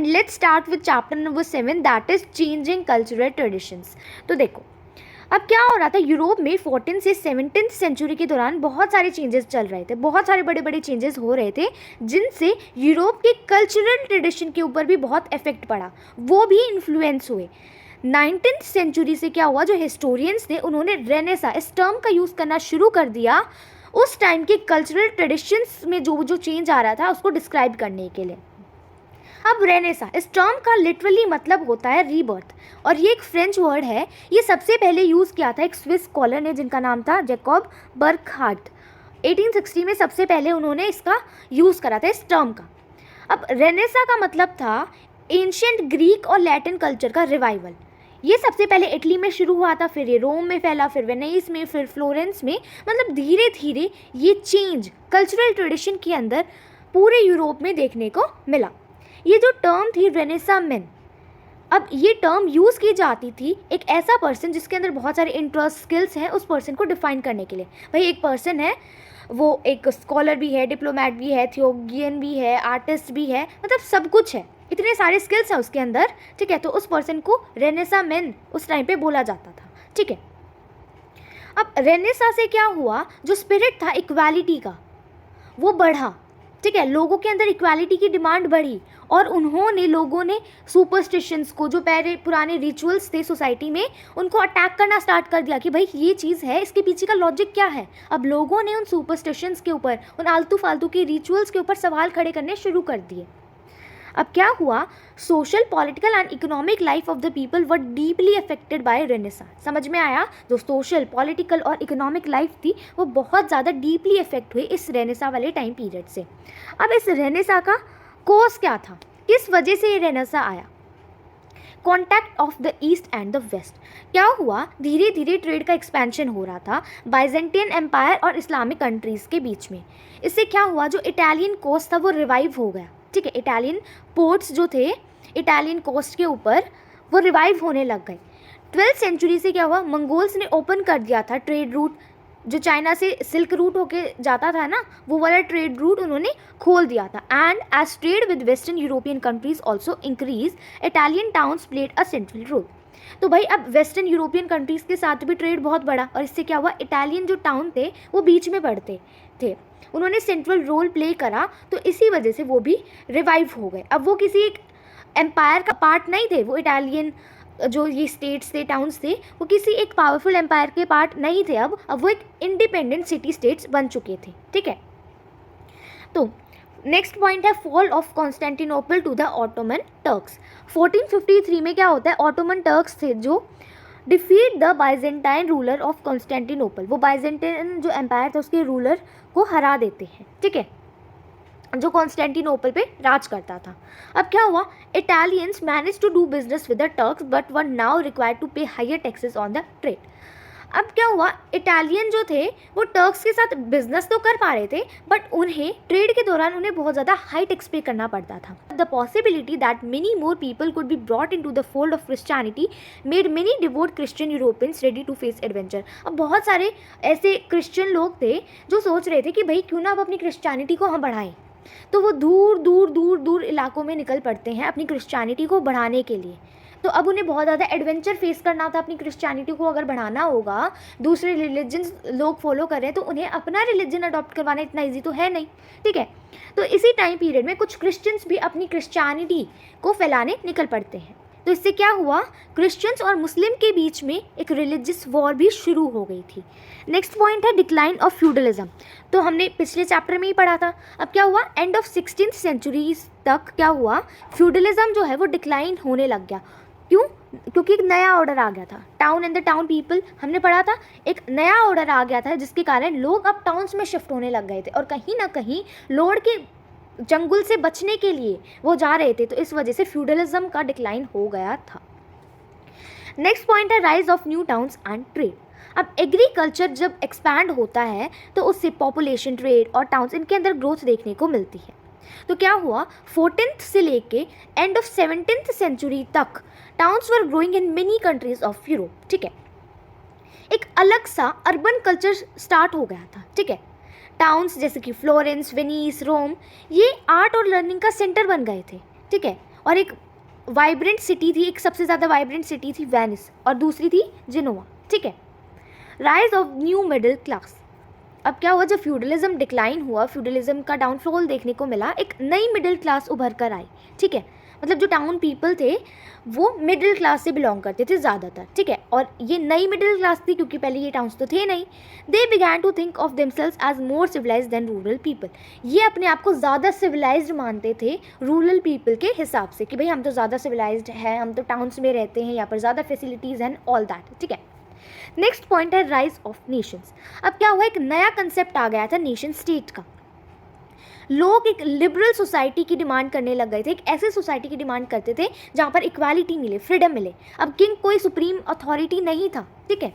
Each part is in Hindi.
And let's start with chapter number 7 that is changing cultural traditions. तो देखो अब क्या हो रहा था, यूरोप में 14 से 17th सेंचुरी के दौरान बहुत सारे चेंजेस चल रहे थे, बहुत सारे बड़े बड़े चेंजेस हो रहे थे जिनसे यूरोप के कल्चरल ट्रेडिशन के ऊपर भी बहुत इफेक्ट पड़ा, वो भी इन्फ्लुएंस हुए। 19th सेंचुरी से क्या हुआ, जो हिस्टोरियंस थे उन्होंने रेनेसा इस टर्म का यूज़ करना शुरू कर दिया उस टाइम के कल्चरल ट्रेडिशंस में जो जो चेंज आ रहा था उसको डिस्क्राइब करने के लिए। अब रेनेसा इस टर्म का लिटरली मतलब होता है रीबर्थ, और ये एक फ्रेंच वर्ड है। ये सबसे पहले यूज़ किया था एक स्विस स्कॉलर ने जिनका नाम था जैकब बर्कहार्ट। 1860 में सबसे पहले उन्होंने इसका यूज़ करा था इस टर्म का। अब रेनेसा का मतलब था एंशियंट ग्रीक और लैटिन कल्चर का रिवाइवल। ये सबसे पहले इटली में शुरू हुआ था, फिर ये रोम में फैला, फिर वेनिस में, फिर फ्लोरेंस में। मतलब धीरे धीरे ये चेंज कल्चरल ट्रेडिशन के अंदर पूरे यूरोप में देखने को मिला। ये जो टर्म थी रेनेसा मैन, अब ये टर्म यूज़ की जाती थी एक ऐसा पर्सन जिसके अंदर बहुत सारे इंटरेस्ट स्किल्स हैं उस पर्सन को डिफाइन करने के लिए। भाई एक पर्सन है, वो एक स्कॉलर भी है, डिप्लोमैट भी है, थियोगियन भी है, आर्टिस्ट भी है, मतलब सब कुछ है, इतने सारे स्किल्स हैं उसके अंदर, ठीक है। तो उस पर्सन को रेनेसा मैन उस टाइम पे बोला जाता था, ठीक है। अब रेनेसा से क्या हुआ, जो स्पिरिट था इक्वालिटी का वो बढ़ा, ठीक है। लोगों के अंदर इक्वालिटी की डिमांड बढ़ी और लोगों ने सुपरस्टिशंस को, जो पहले पुराने रिचुअल्स थे सोसाइटी में, उनको अटैक करना स्टार्ट कर दिया कि भाई ये चीज़ है, इसके पीछे का लॉजिक क्या है। अब लोगों ने उन सुपरस्टिशंस के ऊपर, उन आलतू फालतू के रिचुअल्स के ऊपर सवाल खड़े करने शुरू कर दिए। अब क्या हुआ, social, political and economic life of the people were deeply affected by Renaissance. समझ में आया, जो सोशल, पॉलिटिकल और इकोनॉमिक लाइफ थी वो बहुत ज़्यादा डीपली अफेक्ट हुई इस रेनेसा वाले टाइम पीरियड से। अब इस रेनेसा का कोर्स क्या था, किस वजह से ये रेनेसा आया? Contact of the east and the west. क्या हुआ, धीरे धीरे ट्रेड का एक्सपेंशन हो रहा था बाइजेंटियन एम्पायर और इस्लामिक कंट्रीज़ के बीच में। इससे क्या हुआ, जो इटालियन कोस्ट था वो रिवाइव हो गया, ठीक है। इटालियन पोर्ट्स जो थे इटालियन कोस्ट के ऊपर वो रिवाइव होने लग गए। 12th सेंचुरी से क्या हुआ, मंगोल्स ने ओपन कर दिया था ट्रेड रूट, जो चाइना से सिल्क रूट होके जाता था ना, वो वाला ट्रेड रूट उन्होंने खोल दिया था। And as trade with western European countries also increase, Italian towns played a central role. तो भाई अब वेस्टर्न यूरोपियन कंट्रीज़ के साथ भी ट्रेड बहुत बड़ा, और इससे क्या हुआ, इटालियन जो टाउन थे वो बीच में पड़ते थे, उन्होंने सेंट्रल रोल प्ले करा, तो इसी वजह से वो भी रिवाइव हो गए। अब वो किसी एक एम्पायर का पार्ट नहीं थे, वो इटालियन जो ये स्टेट्स थे, टाउन्स थे, वो किसी एक पावरफुल एम्पायर के पार्ट नहीं थे। अब वो एक इंडिपेंडेंट सिटी स्टेट्स बन चुके थे, ठीक है। तो नेक्स्ट पॉइंट है fall of Constantinople to the Ottoman Turks. 1453 में क्या होता है, ऑटोमन टर्क्स थे जो defeat the Byzantine ruler of Constantinople. वो बाइजेंटाइन जो एम्पायर था उसके रूलर को हरा देते हैं, ठीक है, जो कॉन्स्टेंटिनोपल पे राज करता था। अब क्या हुआ, Italians manage to do business with the Turks but were now required to pay higher taxes on the trade. अब क्या हुआ, इटालियन जो थे वो टर्क्स के साथ बिजनेस तो कर पा रहे थे, बट उन्हें ट्रेड के दौरान उन्हें बहुत ज़्यादा हाई टैक्स पे करना पड़ता था। The possibility that many more people could be brought into the fold of Christianity made many devout Christian Europeans ready to face adventure. अब बहुत सारे ऐसे क्रिश्चियन लोग थे जो सोच रहे थे कि भाई क्यों ना अब अपनी क्रिश्चियनिटी को हम बढ़ाएं, तो वो दूर दूर दूर दूर इलाकों में निकल पड़ते हैं अपनी क्रिश्चियनिटी को बढ़ाने के लिए। तो अब उन्हें बहुत ज़्यादा एडवेंचर फेस करना था। अपनी क्रिश्चियनिटी को अगर बढ़ाना होगा, दूसरे रिलीजन्स लोग फॉलो कर रहे हैं, तो उन्हें अपना रिलीजन अडॉप्ट करवाना इतना ईजी तो है नहीं, ठीक है। तो इसी टाइम पीरियड में कुछ क्रिश्चियंस भी अपनी क्रिश्चियनिटी को फैलाने निकल पड़ते हैं। तो इससे क्या हुआ, क्रिश्चियंस और मुस्लिम के बीच में एक रिलीजियस वॉर भी शुरू हो गई थी। नेक्स्ट पॉइंट है डिक्लाइन ऑफ फ्यूडलिज्म। तो हमने पिछले चैप्टर में ही पढ़ा था। अब क्या हुआ, एंड ऑफ 16th सेंचुरी तक क्या हुआ, फ्यूडलिज्म जो है वो डिक्लाइन होने लग गया। क्यों, क्योंकि एक नया ऑर्डर आ गया था, town and the town people, हमने पढ़ा था, एक नया ऑर्डर आ गया था जिसके कारण लोग अब टाउन्स में शिफ्ट होने लग गए थे, और कहीं ना कहीं लोड के जंगल से बचने के लिए वो जा रहे थे। तो इस वजह से फ्यूडलिज्म का डिक्लाइन हो गया था। नेक्स्ट पॉइंट है rise of new towns and trade. अब एग्रीकल्चर जब एक्सपैंड होता है तो उससे पॉपुलेशन, ट्रेड और टाउन्स, इनके अंदर ग्रोथ देखने को मिलती है। तो क्या हुआ, 14th से लेके एंड ऑफ 17th सेंचुरी तक towns were growing in many countries of Europe, ठीक है। एक अलग सा अर्बन कल्चर स्टार्ट हो गया था, ठीक है। टाउन्स जैसे कि फ्लोरेंस, वेनिस, रोम, ये आर्ट और लर्निंग का सेंटर बन गए थे, ठीक है। और एक वाइब्रेंट सिटी थी, एक सबसे ज़्यादा वाइब्रेंट सिटी थी वेनिस, और दूसरी थी जिनोवा, ठीक है। Rise of new middle class. अब क्या हुआ, जब फ्यूडलिज्म डिक्लाइन हुआ, फ्यूडलिज्म का डाउनफॉल देखने को मिला, एक नई मिडिल क्लास उभर कर आई, ठीक है। मतलब जो टाउन पीपल थे वो मिडिल क्लास से बिलोंग करते थे ज़्यादातर, ठीक है। और ये नई मिडिल क्लास थी क्योंकि पहले ये टाउन्स तो थे नहीं। They began to think of themselves as more civilised than rural people. ये अपने आप को ज़्यादा सिविलाइज्ड मानते थे रूरल पीपल के हिसाब से, कि भाई हम तो ज़्यादा सिविलाइज्ड हैं, हम तो टाउन्स में रहते हैं, यहाँ पर ज़्यादा फैसिलिटीज़ हैं, ऑल दैट, ठीक है। नेक्स्ट पॉइंट है राइज ऑफ नेशंस। अब क्या हुआ, एक नया कंसेप्ट आ गया था नेशन स्टेट का। लोग एक लिबरल सोसाइटी की डिमांड करने लग गए थे, एक ऐसे सोसाइटी की डिमांड करते थे जहाँ पर इक्वालिटी मिले, फ्रीडम मिले। अब किंग कोई सुप्रीम अथॉरिटी नहीं था, ठीक है।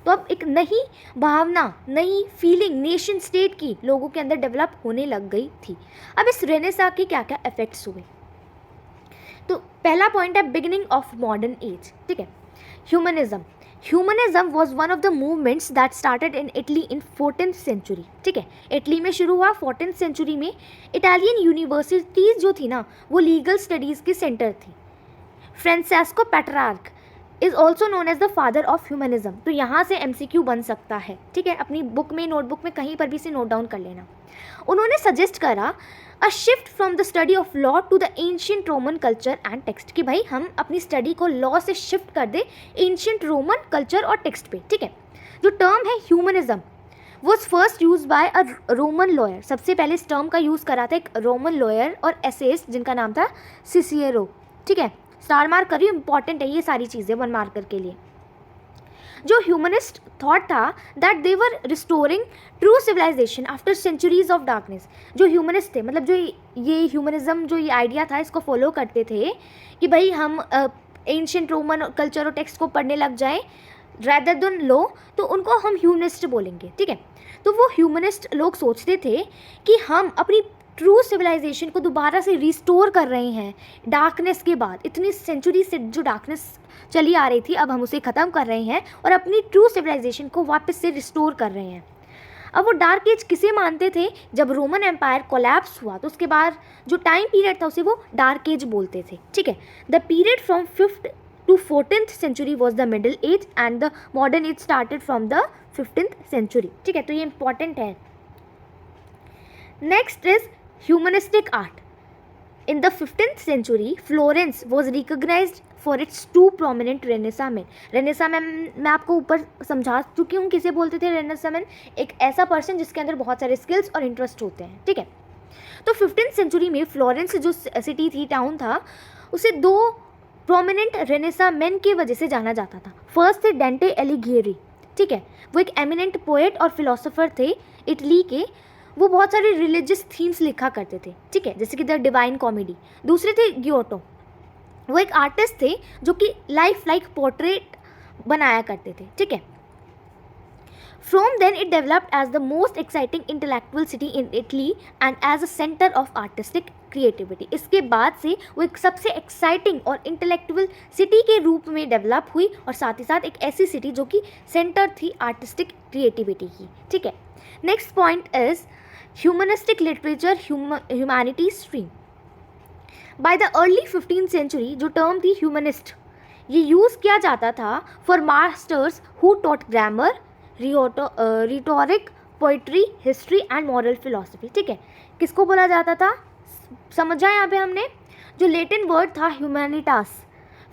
तो अब एक नई भावना, नई फीलिंग नेशन स्टेट की लोगों के अंदर डेवलप होने लग गई थी। अब इस रेनेसां के क्या क्या इफेक्ट्स हुए, तो पहला पॉइंट है बिगिनिंग ऑफ मॉडर्न एज, ठीक है। Humanism. Humanism was one of the movements that started in Italy in 14th century, ठीक है। इटली में शुरू हुआ 14th सेंचुरी में। इटालियन यूनिवर्सिटीज़ जो थी ना वो लीगल स्टडीज़ की सेंटर थी। Francesco Petrarch is also known as the father of humanism. तो यहाँ से MCQ बन सकता है, ठीक है। अपनी बुक में, नोटबुक में कहीं पर भी इसे नोट डाउन कर लेना। उन्होंने सजेस्ट करा a shift from the study of law to the ancient Roman culture and text, कि भाई हम अपनी स्टडी को लॉ से शिफ्ट कर दे एंशियंट रोमन कल्चर और टेक्स्ट पे, ठीक है। जो टर्म है humanism was first use by a Roman lawyer. सबसे पहले इस टर्म का यूज़ करा था एक रोमन लॉयर और एसेइस्ट जिनका नाम था सिसिएरो, ठीक है। स्टार मार्क करिए, इंपॉर्टेंट है ये सारी चीज़ें 1 मार्कर के लिए। जो ह्यूमनिस्ट थॉट था that they were restoring true civilisation after centuries of darkness. जो ह्यूमनिस्ट थे, मतलब जो ये ह्यूमनिज्म जो ये आइडिया था, इसको फॉलो करते थे कि भाई हम एंशियंट रोमन कल्चर और टेक्स्ट को पढ़ने लग जाएं रैदर देन लो, तो उनको हम ह्यूमनिस्ट बोलेंगे, ठीक है। तो वो ह्यूमनिस्ट लोग सोचते थे कि हम अपनी ट्रू सिविलाइजेशन को दोबारा से रिस्टोर कर रहे हैं डार्कनेस के बाद। इतनी सेंचुरी से जो डार्कनेस चली आ रही थी, अब हम उसे ख़त्म कर रहे हैं और अपनी ट्रू सिविलाइजेशन को वापस से रिस्टोर कर रहे हैं। अब वो डार्क एज किसे मानते थे, जब रोमन एम्पायर कोलैप्स हुआ तो उसके बाद जो टाइम पीरियड था उसे वो डार्क एज बोलते थे, ठीक है। The period from 5th to 14th century was the middle age and the modern age started from the 15th century, ठीक है। तो ये इंपॉर्टेंट है। Next is humanistic art. In the 15th century, Florence was recognized for its 2 prominent Renaissance men. Renaissance men मैं आपको ऊपर समझा चुकी हूँ किसे बोलते थे Renaissance men, एक ऐसा पर्सन जिसके अंदर बहुत सारे स्किल्स और इंटरेस्ट होते हैं, ठीक है। तो 15th सेंचुरी में फ्लोरेंस जो सिटी थी, टाउन था, उसे 2 प्रोमिनेंट Renaissance men की वजह से जाना जाता था। फर्स्ट थे डेंटे एलिगियरी, ठीक है। वो एक एमिनेंट पोएट और फिलोसोफर थे इटली के। वो बहुत सारे रिलीजियस थीम्स लिखा करते थे, ठीक है, जैसे कि द डिवाइन कॉमेडी। दूसरे थे गियोटो, वो एक आर्टिस्ट थे जो कि लाइफ लाइक पोर्ट्रेट बनाया करते थे, ठीक है। From then it developed as the most exciting intellectual city in Italy and as a centre of artistic creativity. इसके बाद से वो एक सबसे एक्साइटिंग और इंटेलेक्चुअल सिटी के रूप में डेवलप हुई और साथ ही साथ एक ऐसी सिटी जो कि सेंटर थी आर्टिस्टिक क्रिएटिविटी की, ठीक है। Next point is humanistic literature humanity stream. By the early 15th century जो टर्म थी ह्यूमनिस्ट, ये यूज़ किया जाता था for masters who taught grammar, rhetoric, poetry, history and moral philosophy, ठीक है। किसको बोला जाता था, समझा यहाँ पे हमने, जो लेटिन वर्ड था humanitas,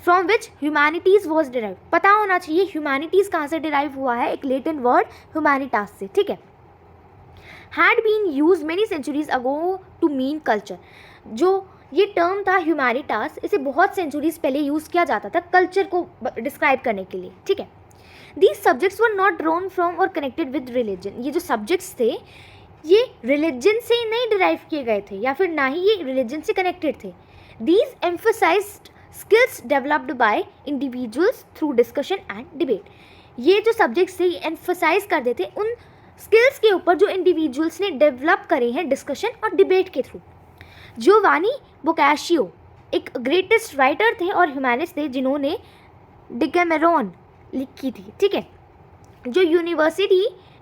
from which humanities was derive. पता होना चाहिए ह्यूमैनिटीज़ कहाँ से डिराइव हुआ है, एक लेटिन वर्ड ह्यूमैनिटास से, ठीक है। had been used many centuries ago to mean culture। जो ये टर्म था ह्यूमैनिटास, इसे बहुत सेंचुरीज पहले यूज़ किया जाता था कल्चर को डिस्क्राइब करने के लिए, ठीक है। These subjects were not drawn from or connected with religion। ये जो सब्जेक्ट्स थे ये रिलीजन से नहीं डिराइव किए गए थे या फिर ना ही ये रिलीजन से कनेक्टेड थे। These emphasized skills developed by individuals through discussion and debate। ये जो सब्जेक्ट्स थे ये एम्फसाइज कर देते उन स्किल्स के ऊपर जो इंडिविजुअल्स ने डेवलप करे हैं डिस्कशन और डिबेट के थ्रू। जियोवानी बोकाशियो एक ग्रेटेस्ट राइटर थे और ह्यूमैनिस्ट थे जिन्होंने डिकैमेरॉन लिखी थी, ठीक है। जो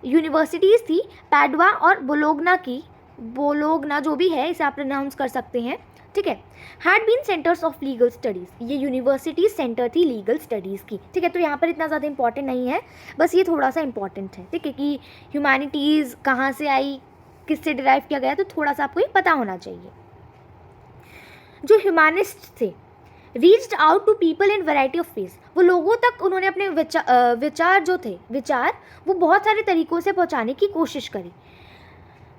यूनिवर्सिटीज़ थी पैडवा और बोलोग्ना की, वो लोग ना, जो भी है इसे आप प्रोनाउंस कर सकते हैं, ठीक है। Had been centres of legal studies, ये यूनिवर्सिटी सेंटर थी लीगल स्टडीज़ की, ठीक है। तो यहाँ पर इतना ज़्यादा इंपॉर्टेंट नहीं है, बस ये थोड़ा सा इंपॉर्टेंट है, ठीक है, कि ह्यूमैनिटीज़ कहाँ से आई, किससे डिराइव किया गया, तो थोड़ा सा आपको ये पता होना चाहिए। जो ह्यूमैनिस्ट थे, reached out to people in variety of ways, वो लोगों तक उन्होंने अपने विचार जो थे, विचार वो बहुत सारे तरीक़ों से पहुँचाने की कोशिश करी।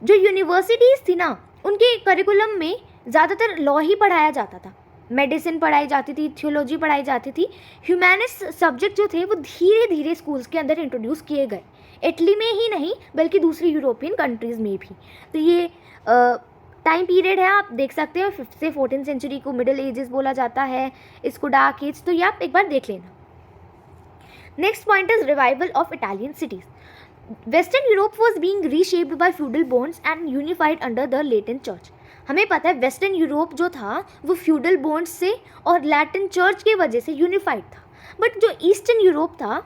जो यूनिवर्सिटीज़ थी ना, उनके करिकुलम में ज़्यादातर लॉ ही पढ़ाया जाता था, मेडिसिन पढ़ाई जाती थी, थियोलॉजी पढ़ाई जाती थी। ह्यूमैनिस्ट सब्जेक्ट जो थे वो धीरे धीरे स्कूल्स के अंदर इंट्रोड्यूस किए गए, इटली में ही नहीं बल्कि दूसरी यूरोपियन कंट्रीज़ में भी। तो ये टाइम पीरियड है, आप देख सकते हैं 5th से 14th सेंचुरी को मिडिल एजेस बोला जाता है, इसको डार्क एज, तो ये आप एक बार देख लेना। Next point is revival of Italian cities. Western Europe was being reshaped by feudal bonds and unified under the Latin church. हमें पता है वेस्टर्न यूरोप जो था वो फ्यूडल बॉन्ड्स से और लैटिन चर्च की वजह से यूनिफाइड था, बट जो ईस्टर्न यूरोप था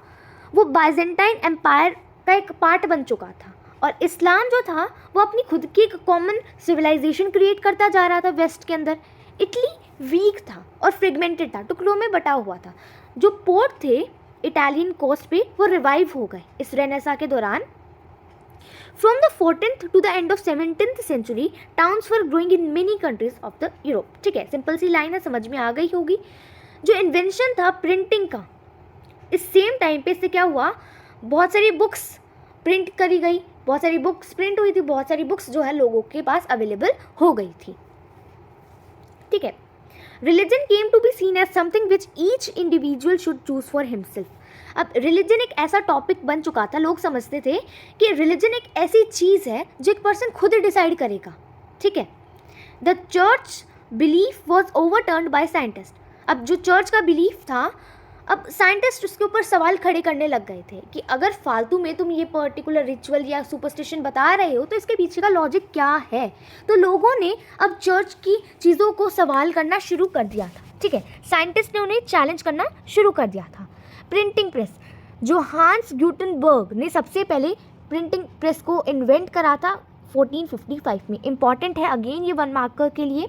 वो बाइजेंटाइन एम्पायर का एक पार्ट बन चुका था, और इस्लाम जो था वो अपनी खुद की एक कॉमन सिविलाइजेशन क्रिएट करता जा रहा था वेस्ट के अंदर। इटली वीक था और फ्रेगमेंटेड था, टुकड़ों में बटा हुआ था। जो पोर्ट थे इटालियन कोस्ट पे वो रिवाइव हो गए इस रेनेसा के दौरान। From the 14th to the end of 17th century towns were growing in many countries of the Europe, ठीक है। सिंपल सी लाइन है, समझ में आ गई होगी। जो इन्वेंशन था प्रिंटिंग का, इस सेम टाइम पे इससे क्या हुआ, बहुत सारी बुक्स प्रिंट करी गई, बहुत सारी बुक्स प्रिंट हुई थी, बहुत सारी बुक्स जो है लोगों के पास अवेलेबल हो गई थी, ठीक है। Religion came to be seen as something which each individual should choose for himself. अब रिलीजन एक ऐसा टॉपिक बन चुका था, लोग समझते थे कि रिलीजन एक ऐसी चीज़ है जो एक पर्सन खुद डिसाइड करेगा, ठीक है। The church belief was ओवरटर्न्ड by scientist. अब जो चर्च का बिलीफ था, अब साइंटिस्ट उसके ऊपर सवाल खड़े करने लग गए थे कि अगर फालतू में तुम ये पर्टिकुलर रिचुअल या सुपरस्टिशन बता रहे हो तो इसके पीछे का लॉजिक क्या है। तो लोगों ने अब चर्च की चीज़ों को सवाल करना शुरू कर दिया था, ठीक है। साइंटिस्ट ने उन्हें चैलेंज करना शुरू कर दिया था। प्रिंटिंग प्रेस, जो हांस ग्यूटेनबर्ग ने सबसे पहले प्रिंटिंग प्रेस को इन्वेंट करा था 1455 में। इंपॉर्टेंट है अगेन ये 1 मार्कर के लिए।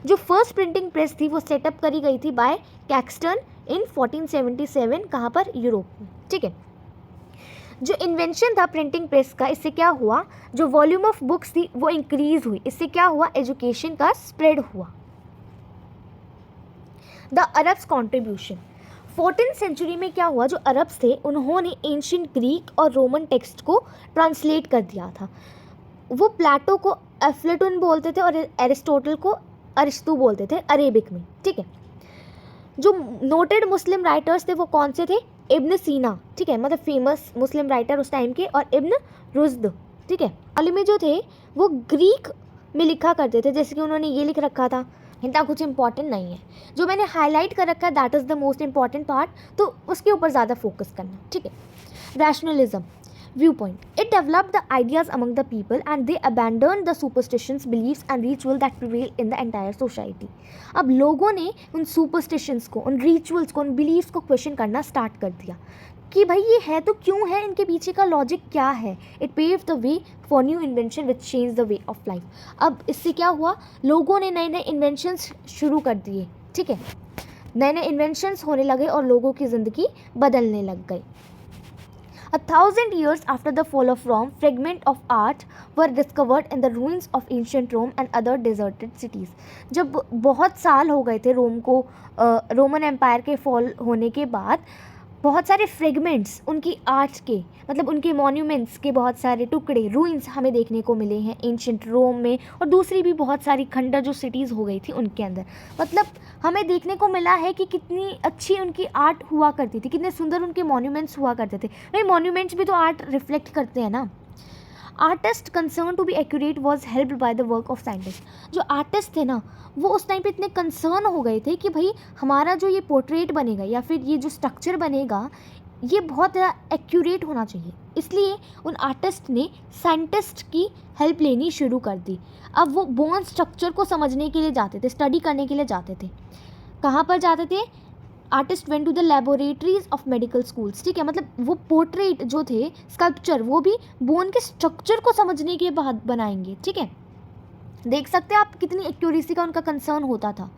जो फर्स्ट प्रिंटिंग प्रेस थी वो सेटअप करी गई थी बाय कैक्सटन इन 1477, कहाँ पर, यूरोप में, ठीक है। जो इन्वेंशन था प्रिंटिंग प्रेस का, इससे क्या हुआ, जो वॉल्यूम ऑफ बुक्स थी वो इंक्रीज हुई, इससे क्या हुआ, एजुकेशन का स्प्रेड हुआ। The Arabs contribution, 14th century में क्या हुआ, जो अरब्स थे उन्होंने एंशियंट ग्रीक और रोमन टेक्स्ट को ट्रांसलेट कर दिया था। वो प्लेटो को अफ्लाटून बोलते थे और एरिस्टोटल को अरिस्तु बोलते थे अरेबिक में, ठीक है। जो नोटेड मुस्लिम राइटर्स थे वो कौन से थे, इब्न सीना, ठीक है, मतलब फेमस मुस्लिम राइटर उस टाइम के, और इब्न रुश्द, ठीक है। अली में जो थे वो ग्रीक में लिखा करते थे, जैसे कि उन्होंने ये लिख रखा था, इतना कुछ इंपॉर्टेंट नहीं है। जो मैंने हाईलाइट कर रखा है that is the most important part, तो उसके ऊपर ज़्यादा फोकस करना, ठीक है। Rationalism viewpoint, it developed the ideas among the people and they abandoned the superstitions, beliefs and ritual that prevail in the entire society. अब लोगों ने उन superstitions को, उन rituals को, उन beliefs को क्वेश्चन करना स्टार्ट कर दिया कि भाई ये है तो क्यों है, इनके पीछे का लॉजिक क्या है। It paved the way for new invention which changed the way of life. अब इससे क्या हुआ, लोगों ने नए नए इन्वेंशंस शुरू कर दिए, ठीक है। नए नए इन्वेंशंस होने लगे और लोगों की ज़िंदगी बदलने लग गई। 1,000 years after the fall of Rome, fragments of art were discovered in the ruins of ancient Rome and other deserted cities. जब बहुत साल हो गए थे रोम को, रोमन एम्पायर के फॉल होने के बाद, बहुत सारे फ्रेगमेंट्स उनकी आर्ट के, मतलब उनके मॉन्यूमेंट्स के बहुत सारे टुकड़े, रूइंस हमें देखने को मिले हैं एंशिएंट रोम में, और दूसरी भी बहुत सारी खंडर जो सिटीज़ हो गई थी उनके अंदर। मतलब हमें देखने को मिला है कि कितनी अच्छी उनकी आर्ट हुआ करती थी, कितने सुंदर उनके मॉन्यूमेंट्स हुआ करते थे। भाई मॉन्यूमेंट्स भी तो आर्ट रिफ्लेक्ट करते हैं ना। Artist concern to be accurate was helped by the work of scientist. जो आर्टिस्ट थे ना वो उस टाइम पे इतने कंसर्न हो गए थे कि भाई हमारा जो ये पोर्ट्रेट बनेगा या फिर ये जो स्ट्रक्चर बनेगा ये बहुत एक्यूरेट होना चाहिए, इसलिए उन आर्टिस्ट ने साइंटिस्ट की हेल्प लेनी शुरू कर दी। अब वो बोन स्ट्रक्चर को समझने के लिए जाते थे, स्टडी करने के लिए जाते थे। कहाँ पर जाते थे, artist went to the laboratories of medical schools, ठीक है। मतलब वो पोर्ट्रेट जो थे, स्कल्पचर, वो भी बोन के स्ट्रक्चर को समझने के बाद बनाएंगे, ठीक है। देख सकते हैं आप कितनी एक्यूरेसी का उनका कंसर्न होता था।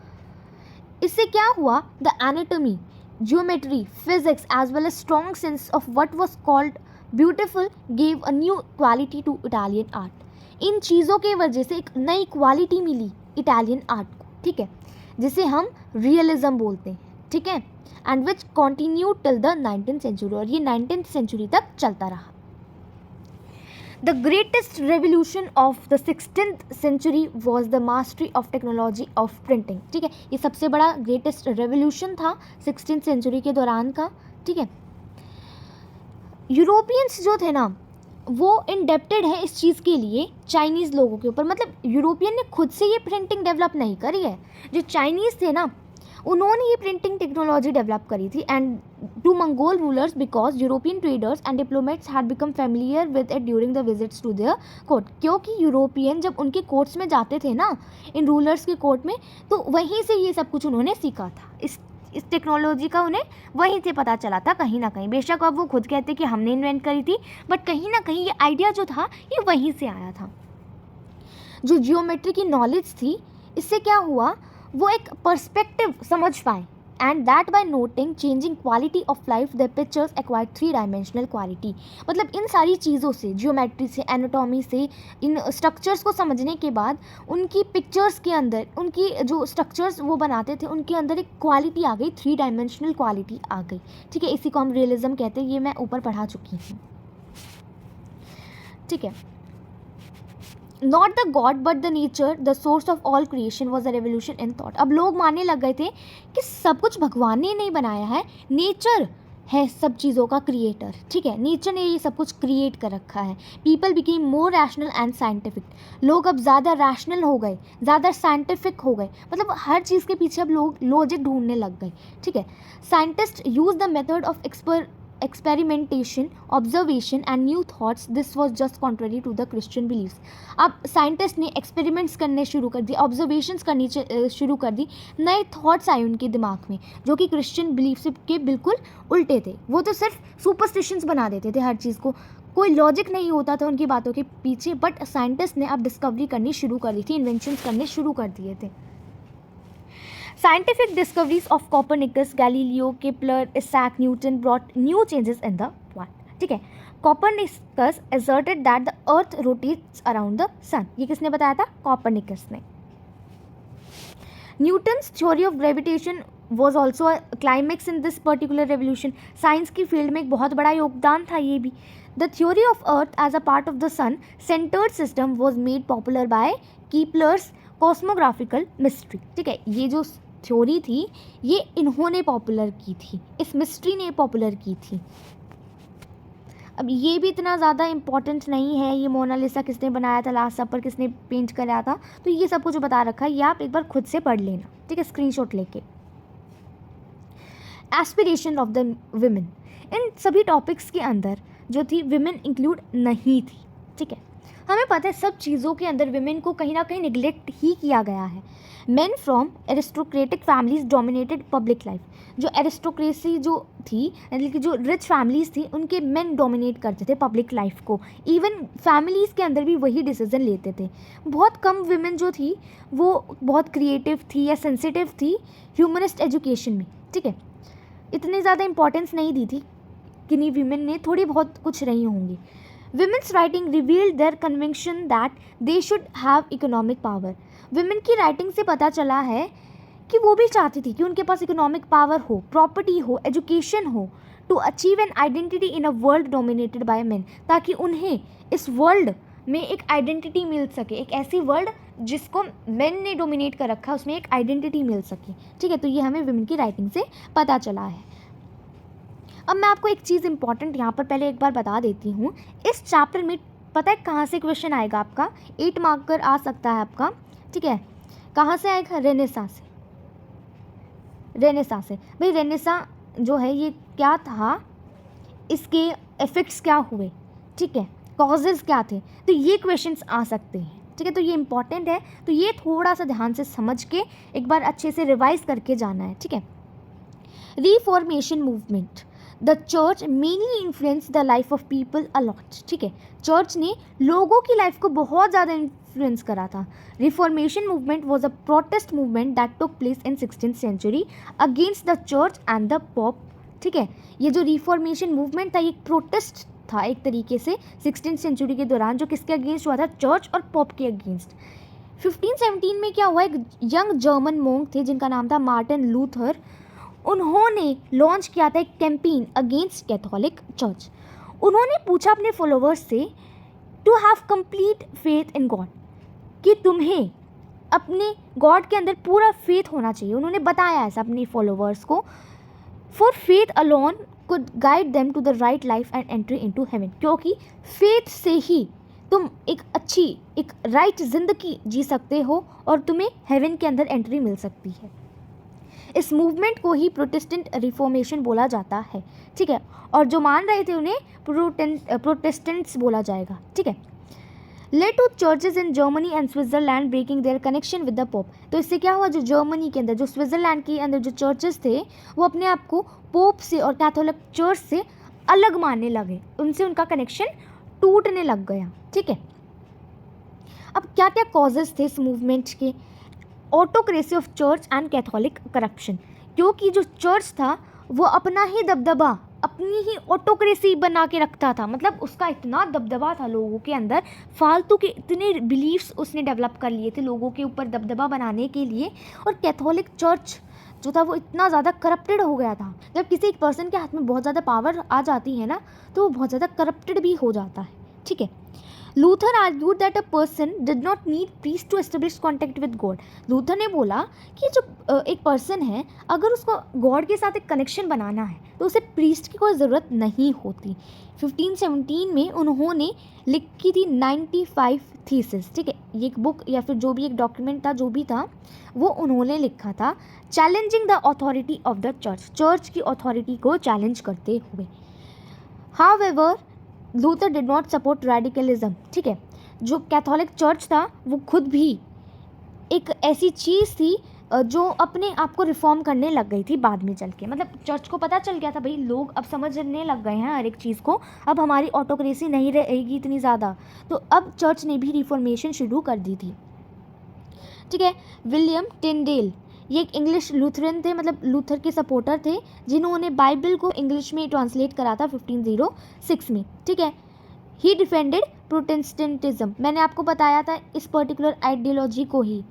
इससे क्या हुआ, the anatomy, geometry, physics as well as strong sense of what was called beautiful gave a new quality to Italian art. इन चीज़ों के वजह से एक नई क्वालिटी मिली इटालियन आर्ट को, ठीक है, जिसे हम रियलिज्म बोलते हैं, ठीक है, and which continue till the 19th century, और ये 19th सेंचुरी तक चलता रहा। The greatest revolution of the 16th century was the mastery of technology of printing, ठीक है, ये सबसे बड़ा ग्रेटेस्ट रेवोल्यूशन था 16th सेंचुरी के दौरान का, ठीक है। यूरोपियंस जो थे ना वो इंडेप्टेड है इस चीज़ के लिए चाइनीज़ लोगों के ऊपर, मतलब यूरोपियन ने खुद से ये प्रिंटिंग डेवलप नहीं करी है, जो चाइनीज़ थे ना उन्होंने ये प्रिंटिंग टेक्नोलॉजी डेवलप करी थी, and to Mongol rulers because European traders and diplomats had become familiar with it during the visits to their court, क्योंकि यूरोपियन जब उनके कोर्ट्स में जाते थे ना, इन रूलर्स के कोर्ट में, तो वहीं से ये सब कुछ उन्होंने सीखा था, इस टेक्नोलॉजी का उन्हें वहीं से पता चला था कहीं ना कहीं। बेशक अब वो खुद कहते कि हमने इन्वेंट करी थी, बट कहीं ना कहीं ये आइडिया जो था ये वहीं से आया था। जो जियोमेट्री की नॉलेज थी, इससे क्या हुआ, वो एक पर्सपेक्टिव समझ पाए, and that bye noting changing quality of life the pictures acquired 3 dimensional quality. मतलब इन सारी चीज़ों से, जियोमेट्री से, एनाटॉमी से, इन स्ट्रक्चर्स को समझने के बाद उनकी पिक्चर्स के अंदर, उनकी जो स्ट्रक्चर्स वो बनाते थे उनके अंदर एक क्वालिटी आ गई, 3 डायमेंशनल क्वालिटी आ गई, ठीक है। इसी को हम रियलिज्म कहते हैं, ये मैं ऊपर पढ़ा चुकी हूँ, ठीक है। Not the God but the nature the source of all creation was a revolution in thought. अब लोग मानने लग गए थे कि सब कुछ भगवान ने नहीं बनाया है, नेचर है सब चीज़ों का क्रिएटर, ठीक है, नेचर ने ये सब कुछ क्रिएट कर रखा है। People became more rational and scientific, लोग अब ज़्यादा रैशनल हो गए, ज़्यादा साइंटिफिक हो गए, मतलब हर चीज़ के पीछे अब लोग लॉजिक ढूंढने लग गए, ठीक है। Scientist use the method of experimentation, observation and new thoughts. This was just contrary to the Christian beliefs. अब साइंटिस्ट ने एक्सपेरिमेंट्स करने शुरू कर दी, ऑब्जर्वेशंस करनी शुरू कर दी, नए थॉट्स आए उनके दिमाग में जो कि क्रिश्चियन बिलीफ के बिल्कुल उल्टे थे। वो तो सिर्फ सुपरस्टिशंस बना देते थे हर चीज़ को, कोई लॉजिक नहीं होता था उनकी बातों के पीछे, बट साइंटिस्ट ने अब डिस्कवरी करनी शुरू कर दी थी, इन्वेंशंस करने शुरू कर दिए थे। Scientific discoveries of Copernicus, Galileo, Kepler, Isaac Newton brought new changes in the world, ठीक है। Copernicus asserted that the earth rotates around the sun, ये किसने बताया था, Copernicus ने। Newton's theory of gravitation was also a climax in this particular revolution, science की फील्ड में एक बहुत बड़ा योगदान था ये भी। The theory of earth as a part of the sun centered system was made popular by Kepler's cosmographical mystery, ठीक है। ये जो थ्योरी थी ये इन्होंने पॉपुलर की थी, इस मिस्ट्री ने पॉपुलर की थी। अब ये भी इतना ज़्यादा इम्पॉर्टेंट नहीं है, ये मोनालिसा किसने बनाया था, लास्ट सपर किसने पेंट कराया था, तो ये सब कुछ बता रखा है, ये आप एक बार खुद से पढ़ लेना, ठीक है, स्क्रीनशॉट लेके। एस्पिरेशन ऑफ द विमेन, इन सभी टॉपिक्स के अंदर जो थी विमेन इंक्लूड नहीं थी, ठीक है। हमें पता है सब चीज़ों के अंदर विमेन को कहीं ना कहीं निगलेक्ट ही किया गया है। Main from aristocratic families dominated public life, जो एरिस्टोक्रेसी जो थी, यानी कि जो रिच फैमिलीज थी, उनके मेन डोमिनेट करते थे पब्लिक लाइफ को, इवन फैमिलीज़ के अंदर भी वही डिसीजन लेते थे। बहुत कम विमेन जो थी वो बहुत क्रिएटिव थी या सेंसिटिव थी ह्यूमनिस्ट एजुकेशन में, ठीक है, इतनी ज़्यादा इंपॉर्टेंस नहीं दी थी, किन्हीं विमेन ने थोड़ी बहुत कुछ रही होंगी। Women's writing revealed their conviction that they should have economic power. Women की राइटिंग से पता चला है कि वो भी चाहती थी कि उनके पास इकोनॉमिक पावर हो, प्रॉपर्टी हो, एजुकेशन हो, to achieve an identity in a world dominated by men, ताकि उन्हें इस वर्ल्ड में एक आइडेंटिटी मिल सके, एक ऐसी वर्ल्ड जिसको मेन ने डोमिनेट कर रखा, उसमें एक आइडेंटिटी मिल सके, ठीक है। तो ये हमें विमेन की राइटिंग से पता चला है। अब मैं आपको एक चीज़ इंपॉर्टेंट यहाँ पर पहले एक बार बता देती हूँ, इस चैप्टर में पता है कहाँ से क्वेश्चन आएगा आपका, 8 मार्कर आ सकता है आपका, ठीक है। कहाँ से आएगा, रेनेसां से, रेनेसां से। भाई रेनेसां जो है ये क्या था, इसके इफ़ेक्ट्स क्या हुए, ठीक है, कॉजेज़ क्या थे, तो ये क्वेश्चंस आ सकते हैं, ठीक है। तो ये इंपॉर्टेंट है, तो ये थोड़ा सा ध्यान से समझ के एक बार अच्छे से रिवाइज करके जाना है, ठीक है। Reformation movement, the church mainly influence the life of people a lot, ठीक है। चर्च ने लोगों की लाइफ को बहुत ज़्यादा इन्फ्लुएंस करा था। Reformation movement was a protest movement that took place in 16th century against the church and the pope. ठीक है, ये जो रिफॉर्मेशन मूवमेंट था ये एक प्रोटेस्ट था एक तरीके से 16th सेंचुरी के दौरान, जो किसके अगेंस्ट हुआ था? चर्च और पॉप के अगेंस्ट। 1517 में क्या हुआ, एक यंग जर्मन मोंक थे जिनका नाम था मार्टिन लूथर, उन्होंने लॉन्च किया था एक कैंपेन अगेंस्ट कैथोलिक चर्च। उन्होंने पूछा अपने फॉलोअर्स से to have complete faith in God, कि तुम्हें अपने गॉड के अंदर पूरा फेथ होना चाहिए। उन्होंने बताया ऐसा अपने फॉलोअर्स को। For faith alone could guide them to the right life and entry into heaven, क्योंकि फेथ से ही तुम एक अच्छी एक राइट जिंदगी जी सकते हो और तुम्हें हेवन के अंदर एंट्री मिल सकती है। इस मूवमेंट को ही प्रोटेस्टेंट रिफॉर्मेशन बोला जाता है। ठीक है, और जो मान रहे थे उन्हें प्रोटेस्टेंट्स बोला जाएगा। ठीक है, led to churches in Germany and Switzerland breaking their connection with the pope. तो इससे क्या हुआ, जो जर्मनी के अंदर, जो स्विट्जरलैंड के अंदर जो चर्चेस थे वो अपने आप को पोप से और कैथोलिक चर्च से अलग मानने लगे, उनसे उनका कनेक्शन टूटने लग गया। ठीक है, अब क्या क्या कॉजेज थे इस मूवमेंट के? Autocracy of church and Catholic corruption, क्योंकि जो चर्च था वो अपना ही दबदबा, अपनी ही ऑटोक्रेसी बना के रखता था। मतलब उसका इतना दबदबा था लोगों के अंदर, फालतू के इतने बिलीफ्स उसने डेवलप कर लिए थे लोगों के ऊपर दबदबा बनाने के लिए। और कैथोलिक चर्च जो था वो इतना ज़्यादा करप्टेड हो गया था। जब किसी एक पर्सन के हाथ में बहुत ज़्यादा पावर आ जाती है ना, तो वो बहुत ज़्यादा करप्टेड भी हो जाता है। ठीक है, Luther argued that a person did not need priest to establish contact with God. Luther ने बोला कि जो एक पर्सन है, अगर उसको गॉड के साथ एक कनेक्शन बनाना है तो उसे प्रीस्ट की कोई ज़रूरत नहीं होती। 1517 में उन्होंने लिखी थी 95 थीसिस। ठीक है, ये एक बुक या फिर जो भी एक डॉक्यूमेंट था, जो भी था वो उन्होंने लिखा था, challenging the authority of the church, church की अथॉरिटी को चैलेंज करते हुए। However Luther did not support radicalism. ठीक है, जो कैथोलिक चर्च था वो खुद भी एक ऐसी चीज़ थी जो अपने आप को रिफॉर्म करने लग गई थी बाद में चल के। मतलब चर्च को पता चल गया था भाई, लोग अब समझने लग गए हैं हर एक चीज़ को, अब हमारी ऑटोक्रेसी नहीं रहेगी इतनी ज़्यादा, तो अब चर्च ने भी रिफॉर्मेशन शुरू कर दी थी। ठीक है, विलियम टिंडेल, ये एक इंग्लिश लूथरन थे, मतलब लूथर के सपोर्टर थे, जिन्होंने बाइबल को इंग्लिश में ट्रांसलेट करा था 1506 में। ठीक है, ही डिफेंडेड प्रोटेस्टेंटिज्म। मैंने आपको बताया था इस पर्टिकुलर आइडियोलॉजी को ही,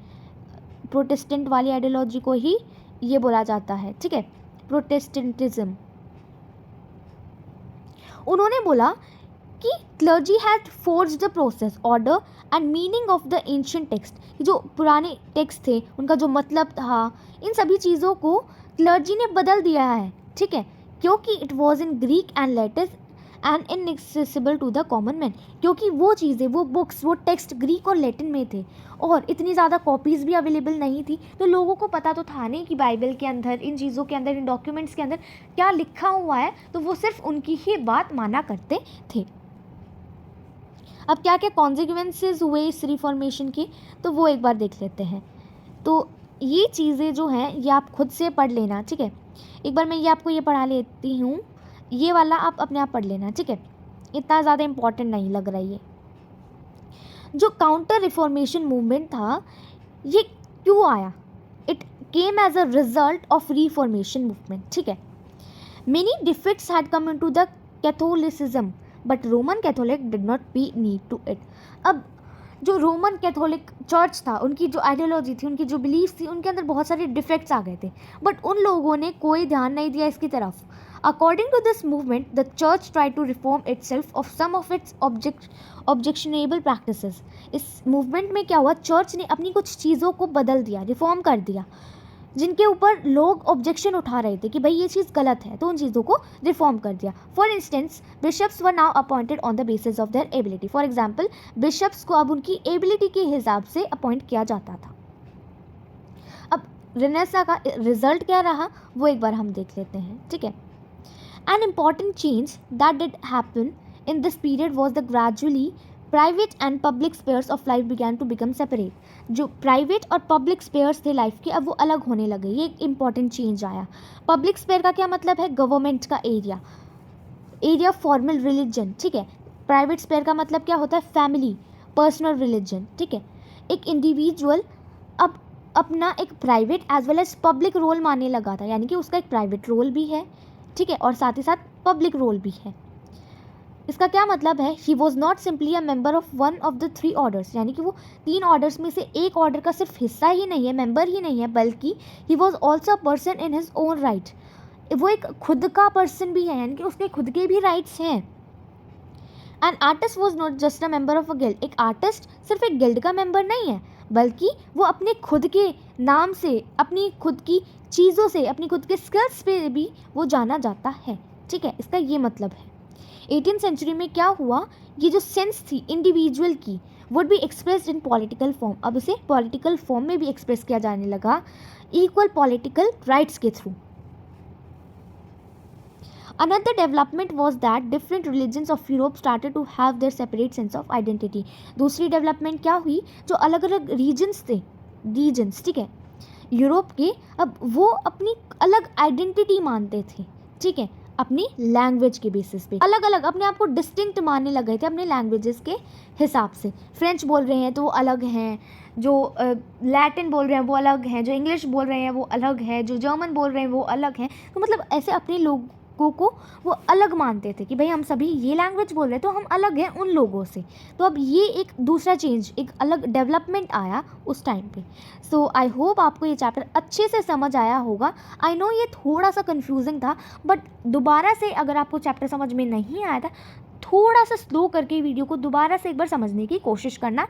प्रोटेस्टेंट वाली आइडियोलॉजी को ही ये बोला जाता है। ठीक है, प्रोटेस्टेंटिज्म। उन्होंने बोला कि clergy had forged the process, order and meaning of the ancient text. जो पुराने टेक्स्ट थे उनका जो मतलब था, इन सभी चीज़ों को क्लर्जी ने बदल दिया है। ठीक है, क्योंकि it was in Greek and Latin and inaccessible to the common man, क्योंकि वो चीज़ें, वो बुक्स, वो टेक्स्ट ग्रीक और लैटिन में थे और इतनी ज़्यादा कॉपीज़ भी अवेलेबल नहीं थी, तो लोगों को पता तो था नहीं कि बाइबल के अंदर, इन चीज़ों के अंदर, इन डॉक्यूमेंट्स के अंदर क्या लिखा हुआ है, तो वो सिर्फ उनकी ही बात माना करते थे। अब क्या क्या कॉन्सिक्वेंसेस हुए इस रिफॉर्मेशन के, तो वो एक बार देख लेते हैं। तो ये चीज़ें जो हैं ये आप खुद से पढ़ लेना। ठीक है, एक बार मैं ये आपको ये पढ़ा लेती हूँ, ये वाला आप अपने आप पढ़ लेना। ठीक है, इतना ज़्यादा इम्पॉर्टेंट नहीं लग रहा ये। जो काउंटर रिफॉर्मेशन मूवमेंट था ये क्यों आया? It came as a result of reformation movement. ठीक है, many defects had come into the Catholicism but Roman Catholic did not be need to it. अब जो रोमन कैथोलिक चर्च था, उनकी जो आइडियोलॉजी थी, उनकी जो बिलीफ थी, उनके अंदर बहुत सारे डिफेक्ट्स आ गए थे, बट उन लोगों ने कोई ध्यान नहीं दिया इसकी तरफ। According to this movement the church try to reform itself of some of its objectionable practices. इस मूवमेंट में क्या हुआ, चर्च ने अपनी कुछ चीज़ों को बदल दिया, रिफॉर्म कर दिया, जिनके ऊपर लोग ऑब्जेक्शन उठा रहे थे कि भाई ये चीज़ गलत है, तो उन चीज़ों को रिफॉर्म कर दिया। For instance bishops were now appointed on the basis of their ability. For example bishops को अब उनकी एबिलिटी के हिसाब से अपॉइंट किया जाता था। अब रेनेसा का रिजल्ट क्या रहा वो एक बार हम देख लेते हैं। ठीक है, an important change that did happen in this period was the gradually private and public spheres of life began to become separate. जो प्राइवेट और पब्लिक स्पेयर्स थे लाइफ के, अब वो अलग होने लगे। ये एक इंपॉर्टेंट चेंज आया। पब्लिक स्पेयर का क्या मतलब है? गवर्नमेंट का एरिया, एरिया फॉर्मल रिलीजन। ठीक है, प्राइवेट स्पेयर का मतलब क्या होता है? फैमिली, पर्सनल रिलीजन, ठीक है। एक इंडिविजुअल अब अपना एक private as well as public role मानने लगा था, यानी कि उसका एक प्राइवेट रोल भी है, ठीक है, और साथ ही साथ पब्लिक रोल भी है। इसका क्या मतलब है, he was not simply a member of one of the 3 orders, यानी कि वो 3 ऑर्डर्स में से एक ऑर्डर का सिर्फ हिस्सा ही नहीं है, मेंबर ही नहीं है, बल्कि he was also a person in his own right. वो एक खुद का पर्सन भी है, यानी कि उसके खुद के भी राइट्स हैं। An artist was not just a member of a guild, एक आर्टिस्ट सिर्फ एक गिल्ड का मेंबर नहीं है, बल्कि वो अपने खुद के नाम से, अपनी खुद की चीज़ों से, अपनी खुद के स्किल्स पे भी वो जाना जाता है, ठीक है। इसका ये मतलब है 18th सेंचुरी में क्या हुआ, ये जो सेंस थी इंडिविजुअल की would be expressed in political form, अब इसे पॉलिटिकल फॉर्म में भी एक्सप्रेस किया जाने लगा, इक्वल पॉलिटिकल राइट्स के through. Another development was that different religions of Europe started to have their separate sense of identity. दूसरी डेवलपमेंट क्या हुई, जो अलग अलग रीजन्स थे, रीजन्स, ठीक है, यूरोप के, अब वो अपनी अलग आइडेंटिटी मानते थे, ठीक है, अपनी लैंग्वेज के बेसिस पे अलग अलग अपने आप को डिस्टिंक्ट मानने लग गए थे अपने लैंग्वेजेस के हिसाब से। फ्रेंच बोल रहे हैं तो वो अलग हैं, जो लैटिन बोल रहे हैं वो अलग हैं, जो इंग्लिश बोल रहे हैं वो अलग है, जो जर्मन बोल रहे हैं वो अलग हैं। तो मतलब ऐसे अपने लोगों को वो अलग मानते थे कि भाई हम सभी ये लैंग्वेज बोल रहे हैं तो हम अलग हैं उन लोगों से। तो अब ये एक दूसरा चेंज, एक अलग डेवलपमेंट आया उस टाइम पे। सो आई होप आपको ये चैप्टर अच्छे से समझ आया होगा। आई नो ये थोड़ा सा कंफ्यूजिंग था, बट दोबारा से अगर आपको चैप्टर समझ में नहीं आया था, थोड़ा सा स्लो करके वीडियो को दोबारा से एक बार समझने की कोशिश करना,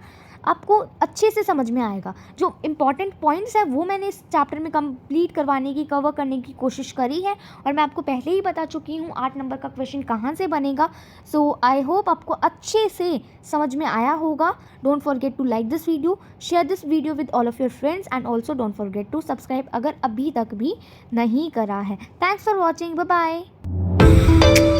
आपको अच्छे से समझ में आएगा। जो इम्पॉर्टेंट पॉइंट्स है वो मैंने इस चैप्टर में कंप्लीट करवाने की, कवर करने की कोशिश करी है, और मैं आपको पहले ही बता चुकी हूँ 8 नंबर का क्वेश्चन कहाँ से बनेगा। सो आई होप आपको अच्छे से समझ में आया होगा। Don't forget to like this video, share this video with all of your friends, and also don't forget to subscribe अगर अभी तक भी नहीं करा है। Thanks for watching, bye bye.